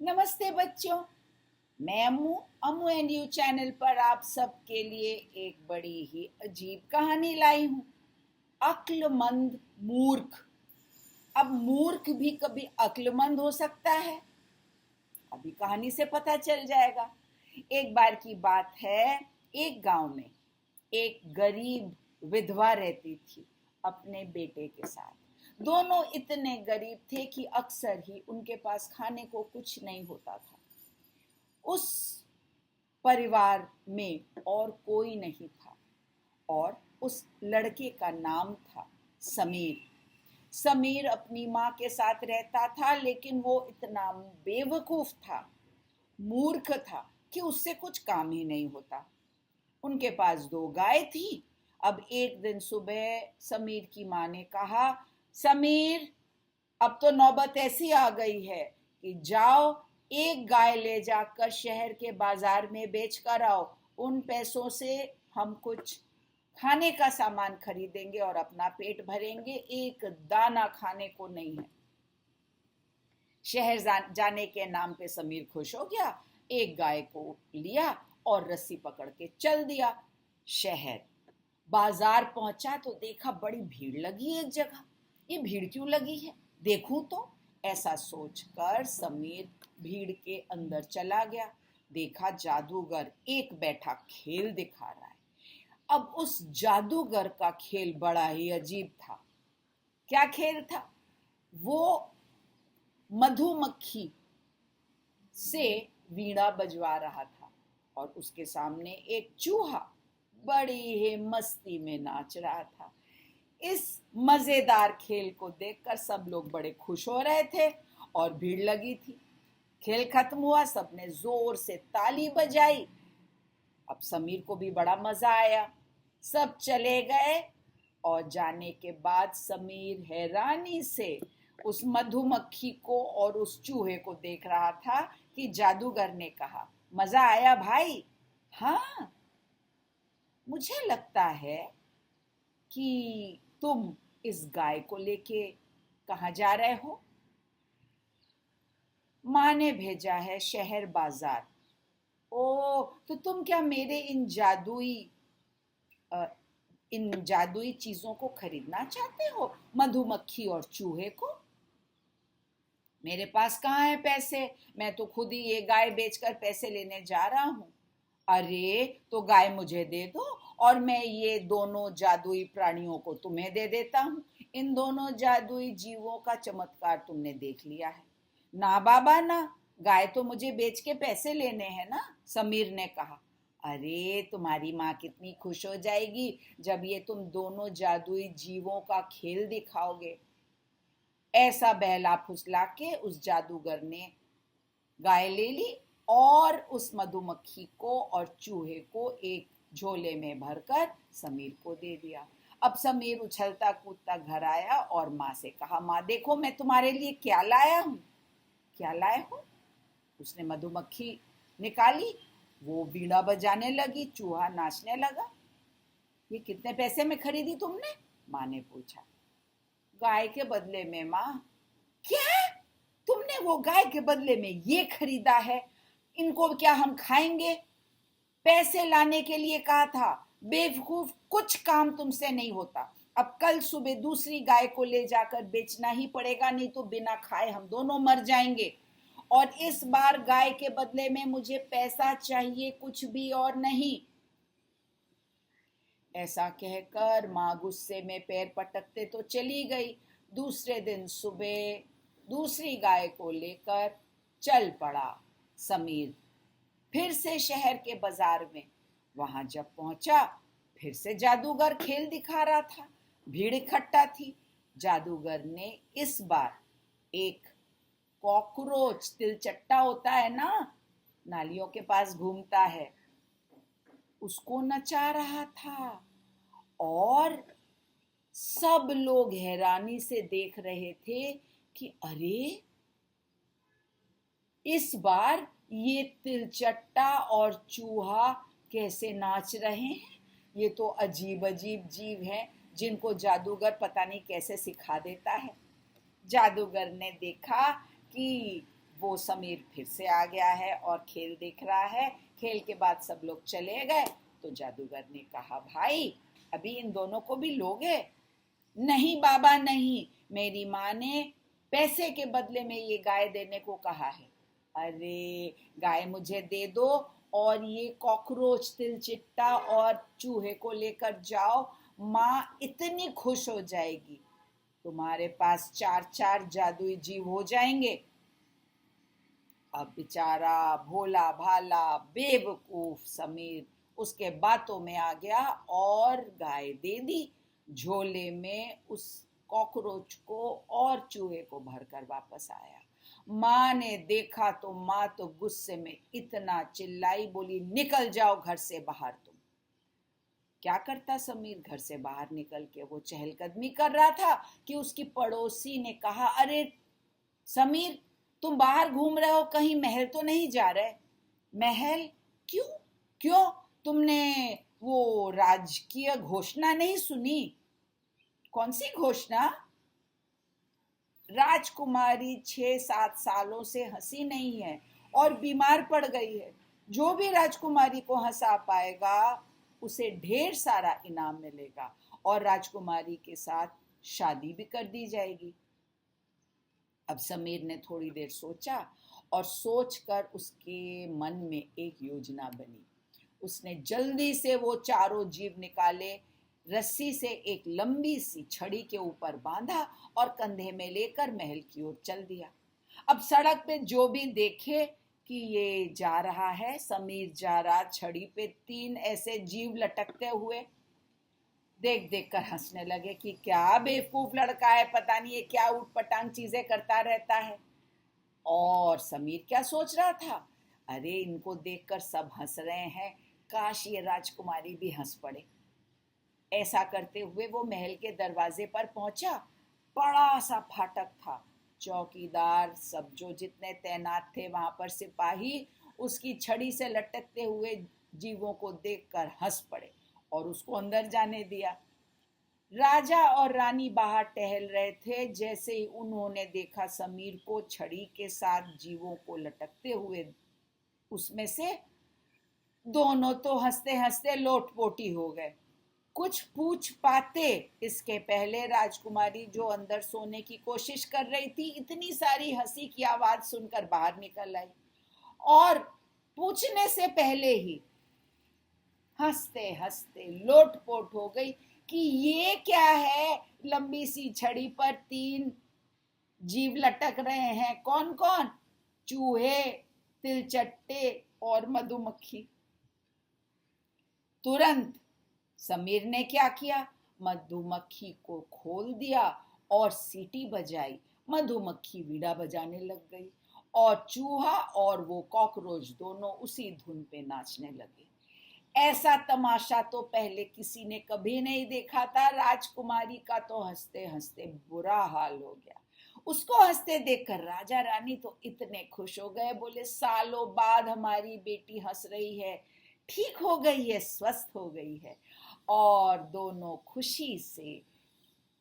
नमस्ते बच्चों। मैं अम्मू अम्मू एंड यू चैनल पर आप सबके लिए एक बड़ी ही अजीब कहानी लाई हूँ। अक्लमंद मूर्ख। अब मूर्ख भी कभी अक्लमंद हो सकता है, अभी कहानी से पता चल जाएगा। एक बार की बात है, एक गांव में एक गरीब विधवा रहती थी अपने बेटे के साथ। दोनों इतने गरीब थे कि अक्सर ही उनके पास खाने को कुछ नहीं होता था। उस परिवार में और कोई नहीं था और उस लड़के का नाम था समीर। समीर अपनी माँ के साथ रहता था, लेकिन वो इतना बेवकूफ था, मूर्ख था कि उससे कुछ काम ही नहीं होता। उनके पास दो गाय थी। अब एक दिन सुबह समीर की माँ ने कहा, समीर, अब तो नौबत ऐसी आ गई है कि जाओ एक गाय ले जाकर शहर के बाजार में बेच कर आओ। उन पैसों से हम कुछ खाने का सामान खरीदेंगे और अपना पेट भरेंगे। एक दाना खाने को नहीं है। शहर जाने के नाम पे समीर खुश हो गया, एक गाय को लिया और रस्सी पकड़ के चल दिया शहर। बाजार पहुंचा तो देखा बड़ी भीड़ लगी एक जगह। ये भीड़ क्यों लगी है, देखूं तो। ऐसा सोचकर समीर भीड़ के अंदर चला गया। देखा जादूगर एक बैठा खेल दिखा रहा है। अब उस जादूगर का खेल बड़ा ही अजीब था। क्या खेल था? वो मधुमक्खी से वीणा बजवा रहा था और उसके सामने एक चूहा बड़ी ही मस्ती में नाच रहा था। इस मजेदार खेल को देखकर सब लोग बड़े खुश हो रहे थे और भीड़ लगी थी। खेल खत्म हुआ, सबने जोर से ताली बजाई। अब समीर को भी बड़ा मजा आया। सब चले गए और जाने के बाद समीर हैरानी से उस मधुमक्खी को और उस चूहे को देख रहा था कि जादूगर ने कहा, मजा आया भाई? हाँ, मुझे लगता है कि तुम इस गाय को लेके कहाँ जा रहे हो? माँ ने भेजा है शहर बाजार। ओ, तो तुम क्या मेरे अ, इन जादुई चीजों को खरीदना चाहते हो, मधुमक्खी और चूहे को? मेरे पास कहाँ है पैसे, मैं तो खुद ही ये गाय बेचकर पैसे लेने जा रहा हूँ। अरे तो गाय मुझे दे दो और मैं ये दोनों जादुई प्राणियों को तुम्हें दे देता हूँ। इन दोनों जादुई जीवों का चमत्कार तुमने देख लिया है। ना बाबा ना, गाय तो मुझे बेच के पैसे लेने हैं ना, समीर ने कहा। अरे तुम्हारी माँ कितनी खुश हो जाएगी जब ये तुम दोनों जादुई जीवों का खेल दिखाओगे। ऐसा बहला फुसला के उस जादूगर ने गाय ले ली और उस मधुमक्खी को और चूहे को एक झोले में भरकर समीर को दे दिया। अब समीर उछलता कूदता घर आया और माँ से कहा, माँ देखो मैं तुम्हारे लिए क्या लाया हूँ। क्या लाए हो? उसने मधुमक्खी निकाली, वो वीणा बजाने लगी, चूहा नाचने लगा। ये कितने पैसे में खरीदी तुमने? माँ ने पूछा। गाय के बदले में माँ। क्या? तुमने वो गाय के बदले में ये खरीदा है? इनको क्या हम खाएंगे? पैसे लाने के लिए कहा था। बेवकूफ, कुछ काम तुमसे नहीं होता। अब कल सुबह दूसरी गाय को ले जाकर बेचना ही पड़ेगा, नहीं तो बिना खाए हम दोनों मर जाएंगे। और इस बार गाय के बदले में मुझे पैसा चाहिए, कुछ भी और नहीं। ऐसा कहकर माँ गुस्से में पैर पटकते तो चली गई। दूसरे दिन सुबह दूसरी गाय को लेकर चल पड़ा समीर फिर से शहर के बाजार में। वहां जब पहुंचा, फिर से जादूगर खेल दिखा रहा था। भीड़ इकट्ठा थी। जादूगर ने इस बार एक कॉकरोच, तिलचट्टा होता है ना, नालियों के पास घूमता है, उसको नचा रहा था। और सब लोग हैरानी से देख रहे थे कि अरे, इस बार ये तिलचट्टा और चूहा कैसे नाच रहे हैं। ये तो अजीब अजीब जीव हैं जिनको जादूगर पता नहीं कैसे सिखा देता है। जादूगर ने देखा कि वो समीर फिर से आ गया है और खेल देख रहा है। खेल के बाद सब लोग चले गए तो जादूगर ने कहा, भाई अभी इन दोनों को भी लोगे? नहीं बाबा नहीं, मेरी माँ ने पैसे के बदले में ये गाय देने को कहा है। अरे गाय मुझे दे दो और ये कॉकरोच, तिलचिट्टा और चूहे को लेकर जाओ, माँ इतनी खुश हो जाएगी। तुम्हारे पास 4-4 जादुई जीव हो जाएंगे। अब बेचारा भोला भाला बेवकूफ समीर उसके बातों में आ गया और गाय दे दी। झोले में उस कॉकरोच को और चूहे को भरकर वापस आया। माँ ने देखा तो माँ तो गुस्से में इतना चिल्लाई, बोली, निकल जाओ घर से बाहर। तुम क्या करता समीर घर से बाहर निकल के? वो चहलकदमी कर रहा था कि उसकी पड़ोसी ने कहा, अरे समीर तुम बाहर घूम रहे हो, कहीं महल तो नहीं जा रहे? महल? क्यों क्यों? तुमने वो राजकीय घोषणा नहीं सुनी? कौन सी घोषणा? राजकुमारी 6-7 सालों से हंसी नहीं है और बीमार पड़ गई है। जो भी राजकुमारी को हंसा पाएगा उसे ढेर सारा इनाम मिलेगा और राजकुमारी के साथ शादी भी कर दी जाएगी। अब समीर ने थोड़ी देर सोचा और सोचकर उसके मन में एक योजना बनी। उसने जल्दी से वो चारों जीव निकाले, रस्सी से एक लंबी सी छड़ी के ऊपर बांधा और कंधे में लेकर महल की ओर चल दिया। अब सड़क पे जो भी देखे कि ये जा रहा है, समीर जा रहा, छड़ी पे 3 ऐसे जीव लटकते हुए, देख देख कर हंसने लगे कि क्या बेवकूफ लड़का है, पता नहीं ये क्या ऊटपटांग चीजें करता रहता है। और समीर क्या सोच रहा था, अरे इनको देखकर सब हंस रहे हैं, काश ये राजकुमारी भी हंस पड़े। ऐसा करते हुए वो महल के दरवाजे पर पहुंचा। बड़ा सा फाटक था। चौकीदार, सब जो जितने तैनात थे वहां पर सिपाही उसकी छड़ी से लटकते हुए जीवों को देखकर हंस पड़े और उसको अंदर जाने दिया। राजा और रानी बाहर टहल रहे थे। जैसे ही उन्होंने देखा समीर को छड़ी के साथ जीवों को लटकते हुए, उसमें से दोनों तो हंसते हंसते लोटपोटी हो गए। कुछ पूछ पाते इसके पहले राजकुमारी जो अंदर सोने की कोशिश कर रही थी, इतनी सारी हंसी की आवाज सुनकर बाहर निकल आई और पूछने से पहले ही हंसते हंसते लोटपोट हो गई कि ये क्या है, लंबी सी छड़ी पर 3 जीव लटक रहे हैं। कौन कौन? चूहे, तिलचट्टे और मधुमक्खी। तुरंत समीर ने क्या किया, मधुमक्खी को खोल दिया और सीटी बजाई। मधुमक्खी वीणा बजाने लग गई और चूहा और वो कॉकरोच दोनों उसी धुन पे नाचने लगे। ऐसा तमाशा तो पहले किसी ने कभी नहीं देखा था। राजकुमारी का तो हंसते हंसते बुरा हाल हो गया। उसको हंसते देखकर राजा रानी तो इतने खुश हो गए, बोले, सालों बाद हमारी बेटी हंस रही है, ठीक हो गई है, स्वस्थ हो गई है। और दोनों खुशी से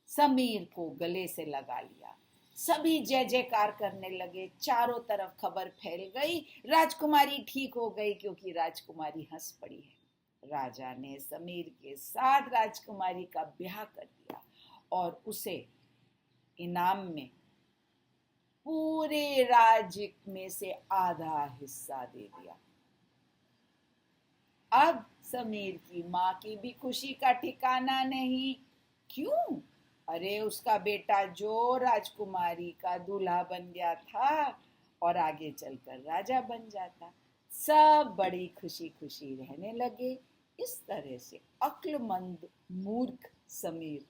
समीर को गले से लगा लिया। सभी जय जयकार करने लगे। चारों तरफ खबर फैल गई, राजकुमारी ठीक हो गई क्योंकि राजकुमारी हंस पड़ी है। राजा ने समीर के साथ राजकुमारी का ब्याह कर दिया और उसे इनाम में पूरे राज्य में से आधा हिस्सा दे दिया। अब समीर की माँ की भी खुशी का ठिकाना नहीं। क्यों? अरे उसका बेटा जो राजकुमारी का दूल्हा बन गया था और आगे चलकर राजा बन जाता। सब बड़ी खुशी खुशी रहने लगे। इस तरह से अक्लमंद मूर्ख समीर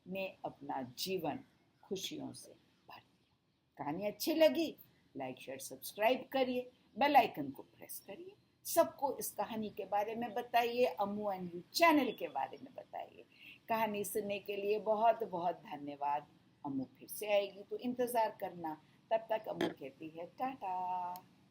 ने अपना जीवन खुशियों से भर दिया। कहानी अच्छी लगी? लाइक शेयर सब्सक्राइब करिए, बेल आइकन को प्रेस करिए। सबको इस कहानी के बारे में बताइए, अम्मू एंड यू चैनल के बारे में बताइए। कहानी सुनने के लिए बहुत बहुत धन्यवाद। अम्मू फिर से आएगी तो इंतज़ार करना। तब तक अम्मू कहती है टाटा।